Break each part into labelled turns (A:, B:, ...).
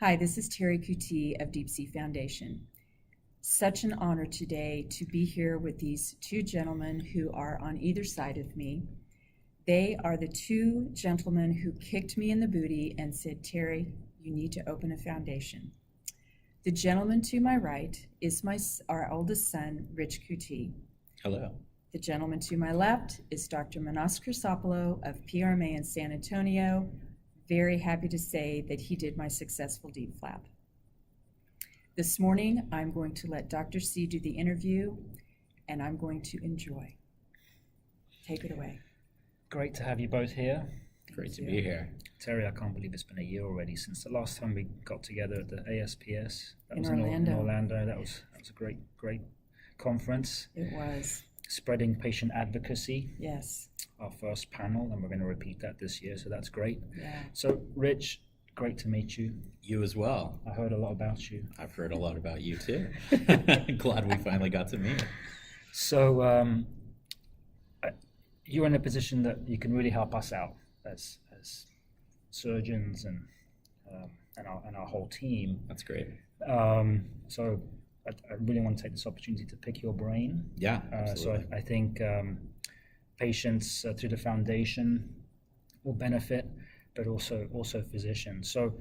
A: Hi, this is Terri Coutee of DIEP C Foundation. Such an honor today to be here with these two gentlemen who are on either side of me. They are the two gentlemen who kicked me in the booty and said, Terri, you need to open a foundation. The gentleman to my right is our oldest son, Rich Coutee.
B: Hello.
A: The gentleman to my left is Dr. Minas Chrysopoulo of PRMA in San Antonio. Very happy to say that he did my successful DIEP flap. This morning, I'm going to let Dr. C do the interview, and I'm going to enjoy. Take it away.
C: Great to have you both here.
B: Great to be here.
C: Terri, I can't believe it's been a year already since the last time we got together at the ASPS. That
A: In
C: was
A: Orlando.
C: in Orlando. That was a great conference.
A: It was.
C: Spreading patient advocacy.
A: Yes.
C: Our first panel, and we're going to repeat that this year, so that's great.
A: Yeah.
C: So, Rich, great to meet you.
B: You as well.
C: I heard a lot about you.
B: I've heard a lot about you too. Glad we finally got to meet.
C: So, you're in a position that you can really help us out as surgeons and our whole team.
B: That's great.
C: So I really want to take this opportunity to pick your brain.
B: Yeah,
C: So
B: absolutely.
C: I think patients through the foundation will benefit, but also physicians. So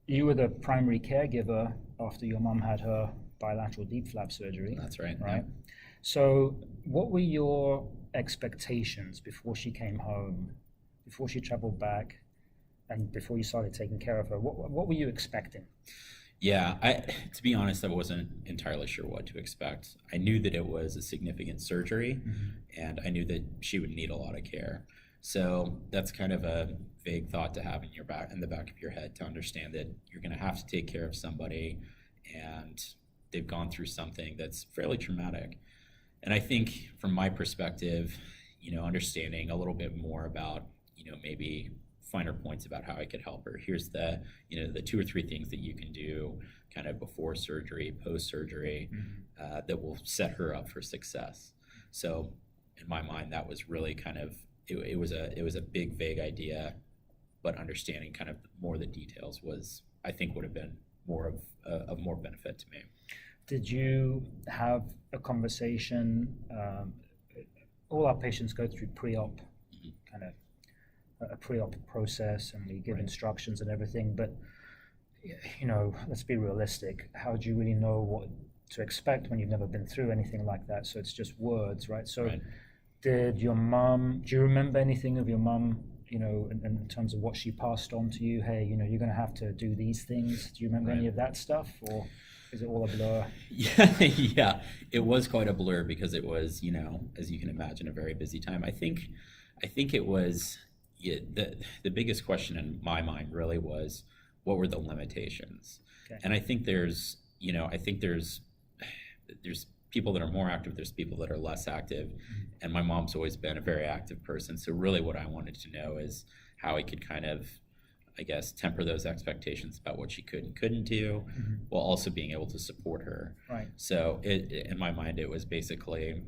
C: you were the primary caregiver after your mom had her bilateral DIEP flap surgery.
B: That's right.
C: Right. So what were your expectations before she came home, before she traveled back, and before you started taking care of her? What were you expecting?
B: Yeah, to be honest, I wasn't entirely sure what to expect. I knew that it was a significant surgery, and I knew that she would need a lot of care. So that's kind of a vague thought to have in the back of your head, to understand that you're going to have to take care of somebody, and they've gone through something that's fairly traumatic. And I think from my perspective, understanding a little bit more about, maybe finer points about how I could help her. Here's the 2 or 3 things that you can do kind of before surgery, post-surgery, that will set her up for success. So in my mind, that was really kind of, it was a big, vague idea, but understanding kind of more the details I think would have been more of more benefit to me.
C: Did you have a conversation? All our patients go through pre-op, kind of a pre-op process, and we give instructions and everything, but let's be realistic. How do you really know what to expect when you've never been through anything like that? So it's just words, right? So do you remember anything of your mom, in terms of what she passed on to you? Hey, you're going to have to do these things. Do you remember any of that stuff, or is it all a blur?
B: Yeah, it was quite a blur, because it was, as you can imagine, a very busy time. I think it was, the biggest question in my mind really was, what were the limitations? Okay. And I think there's people that are more active, there's people that are less active, and my mom's always been a very active person. So really what I wanted to know is how I could kind of, I guess, temper those expectations about what she could and couldn't do, while also being able to support her.
C: Right.
B: So in my mind, it was basically,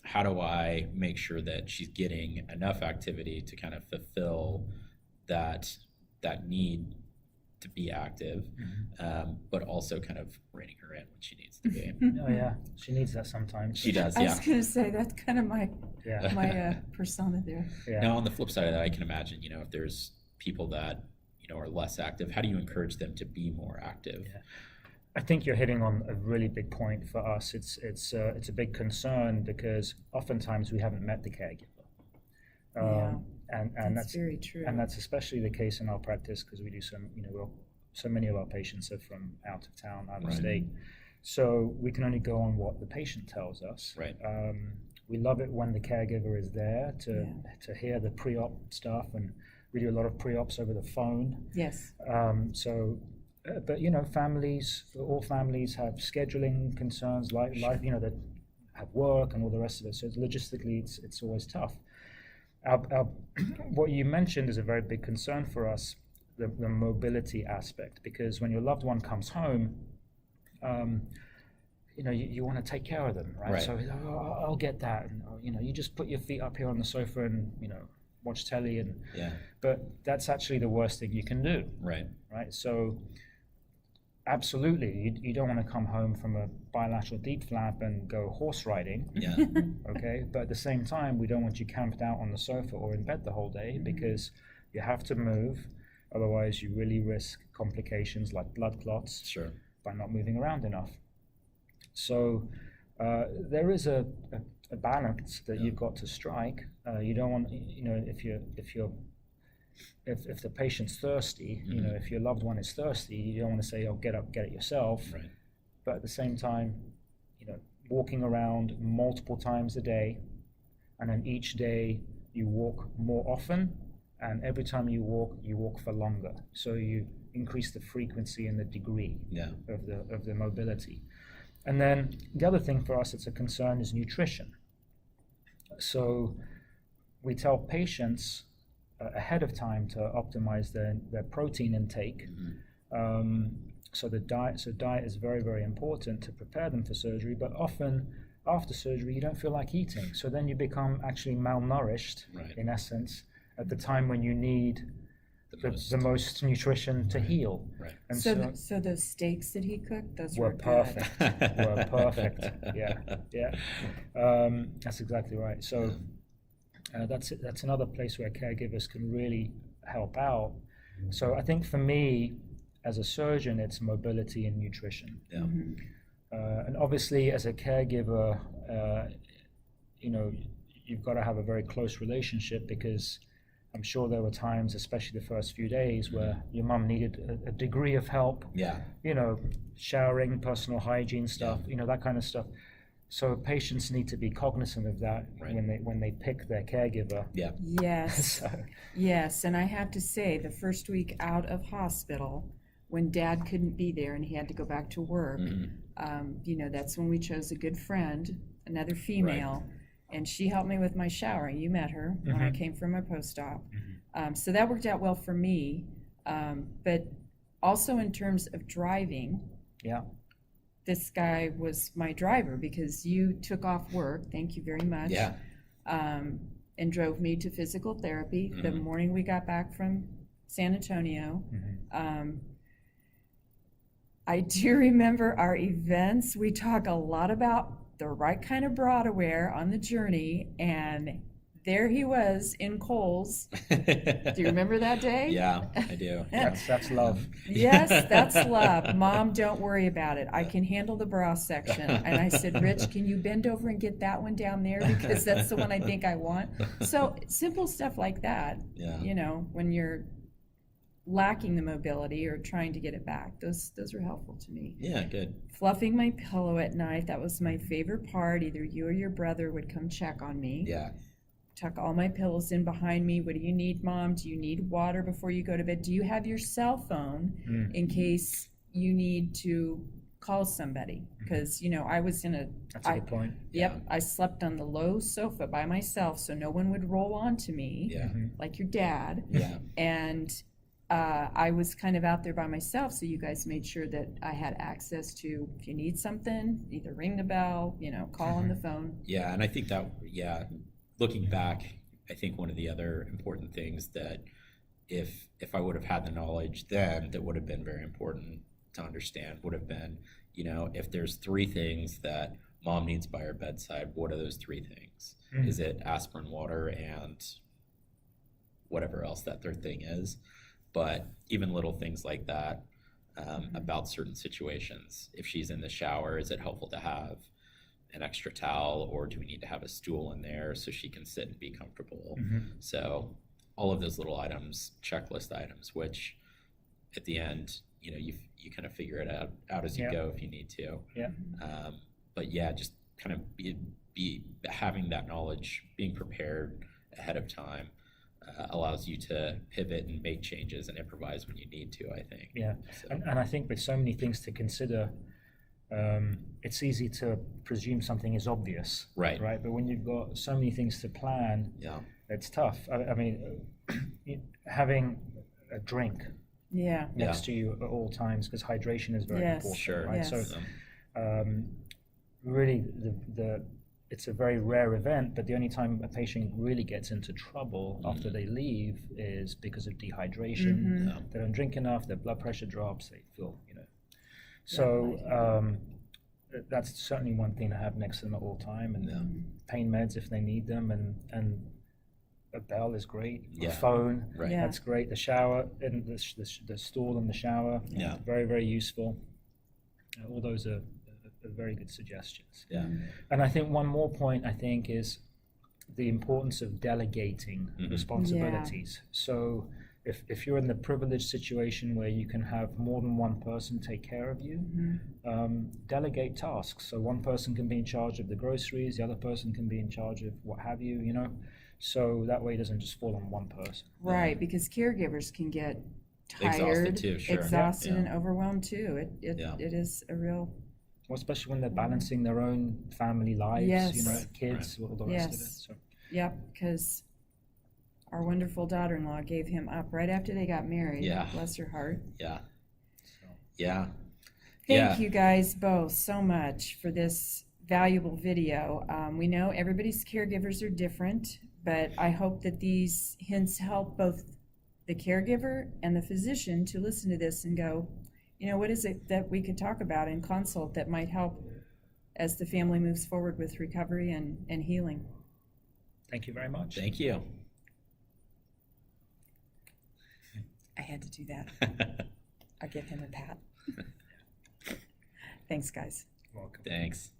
B: how do I make sure that she's getting enough activity to kind of fulfill that need to be active, but also kind of reining her in when she needs to be.
C: Oh yeah, she needs that sometimes.
B: She does,
A: I
B: yeah.
A: was going to say, that's kind of my persona there.
C: Yeah.
B: Now, on the flip side of that, I can imagine, if there's people that, are less active, how do you encourage them to be more active?
C: Yeah. I think you're hitting on a really big point for us. It's a big concern, because oftentimes we haven't met the caregiver. And
A: that's very true.
C: And that's especially the case in our practice, because we do so many of our patients are from out of town, out of state. So we can only go on what the patient tells us.
B: Right.
C: We love it when the caregiver is there to hear the pre-op stuff, and we do a lot of pre-ops over the phone.
A: Yes.
C: But all families have scheduling concerns, life, that have work and all the rest of it. So logistically, it's always tough. What you mentioned is a very big concern for us, the mobility aspect, because when your loved one comes home, you want to take care of them, right? So I'll get that, and you just put your feet up here on the sofa and watch telly, but that's actually the worst thing you can do.
B: Right.
C: So absolutely, you don't want to come home from a bilateral deep flap and go horse riding,
B: Yeah.
C: okay? But at the same time, we don't want you camped out on the sofa or in bed the whole day, because you have to move. Otherwise, you really risk complications like blood clots
B: Sure.
C: by not moving around enough. So there is a balance that you've got to strike. You don't want, if the patient's thirsty, if your loved one is thirsty, you don't want to say, "Oh, get up, get it yourself."
B: Right.
C: But at the same time, walking around multiple times a day, and then each day you walk more often, and every time you walk for longer. So you increase the frequency and the degree of the mobility. And then the other thing for us that's a concern is nutrition. So we tell patients ahead of time to optimize their protein intake. So diet is very, very important to prepare them for surgery, but often after surgery you don't feel like eating. So then you become actually malnourished, in essence, at the time when you need the most nutrition to heal.
B: Right.
C: And
A: so those steaks that he cooked, those
C: were
A: were
C: perfect.
A: good.
C: Were perfect. Yeah. That's exactly right. So that's another place where caregivers can really help out. So I think for me, as a surgeon, it's mobility and nutrition.
B: Yeah.
C: And obviously, as a caregiver, you've got to have a very close relationship, because I'm sure there were times, especially the first few days, where your mum needed a degree of help.
B: Yeah.
C: Showering, personal hygiene stuff, that kind of stuff. So patients need to be cognizant of that when they pick their caregiver.
B: Yeah.
A: Yes. Yes, and I have to say, the first week out of hospital, when Dad couldn't be there and he had to go back to work, that's when we chose a good friend, another female, and she helped me with my showering. You met her when I came from my post-op. So that worked out well for me. But also in terms of driving, this guy was my driver, because you took off work, thank you very much, and drove me to physical therapy the morning we got back from San Antonio. I do remember our events. We talk a lot about the right kind of bra to wear on the journey, and there he was in Kohl's. Do you remember that day?
B: Yeah, I do.
C: That's love.
A: Yes, that's love. Mom, don't worry about it. I can handle the bra section. And I said, Rich, can you bend over and get that one down there? Because that's the one I think I want. So simple stuff like that, when you're lacking the mobility or trying to get it back, those were helpful to me.
B: Yeah, good.
A: Fluffing my pillow at night, that was my favorite part. Either you or your brother would come check on me.
B: Yeah.
A: Tuck all my pillows in behind me. What do you need, Mom? Do you need water before you go to bed? Do you have your cell phone in case you need to call somebody? Because I was in
C: That's a good point.
A: Yep, I slept on the low sofa by myself, so no one would roll onto me, like your dad.
B: Yeah.
A: And I was kind of out there by myself, so you guys made sure that I had access to, if you need something, either ring the bell, call on the phone.
B: Yeah, and I think that, looking back, I think one of the other important things that if I would have had the knowledge then, that would have been very important to understand, would have been, if there's 3 things that Mom needs by her bedside, what are those 3 things? Is it aspirin, water, and whatever else that third thing is? But even little things like that, about certain situations. If she's in the shower, is it helpful to have an extra towel, or do we need to have a stool in there so she can sit and be comfortable? So all of those little items, checklist items, which at the end, you kind of figure it out as you go if you need to. But just kind of be having that knowledge, being prepared ahead of time, allows you to pivot and make changes and improvise when you need to, I think. So.
C: And I think with so many things to consider, it's easy to presume something is obvious, right? But when you've got so many things to plan, it's tough. I mean, having a drink next to you at all times, because hydration is very important, right? So really, it's a very rare event, but the only time a patient really gets into trouble after they leave is because of dehydration. They don't drink enough, their blood pressure drops, they feel, So
A: Yeah.
C: that's certainly one thing to have next to them at all time, and
B: Yeah.
C: pain meds if they need them, and a bell is great.
B: Yeah.
C: A phone,
B: Right.
A: Yeah.
C: that's great. The shower and the stool in the shower,
B: Yeah.
C: very, very useful. All those are very good suggestions.
B: Yeah.
C: And I think one more point I think is the importance of delegating
B: Mhm.
C: responsibilities. So if you're in the privileged situation where you can have more than one person take care of you, delegate tasks. So one person can be in charge of the groceries, the other person can be in charge of what have you, you know. So that way it doesn't just fall on one person.
A: Right, because caregivers can get
B: Exhausted
A: tired,
B: too, sure.
A: exhausted,
B: Yeah.
A: and overwhelmed too.
B: Yeah.
A: It is a real,
C: Well, especially when they're balancing their own family lives, you know,
A: Yes.
C: kids, all the rest of it.
A: Yes.
C: So
A: yep, because our wonderful daughter-in-law gave him up right after they got married.
B: Yeah.
A: Bless her heart.
B: Yeah.
C: so.
B: Yeah.
A: Thank you guys both so much for this valuable video. We know everybody's caregivers are different, but I hope that these hints help both the caregiver and the physician to listen to this and go, you know, what is it that we could talk about and consult that might help as the family moves forward with recovery and healing.
C: Thank you very much.
B: Thank you.
A: I had to do that. I'll give him a pat. Thanks, guys.
C: Welcome.
B: Thanks.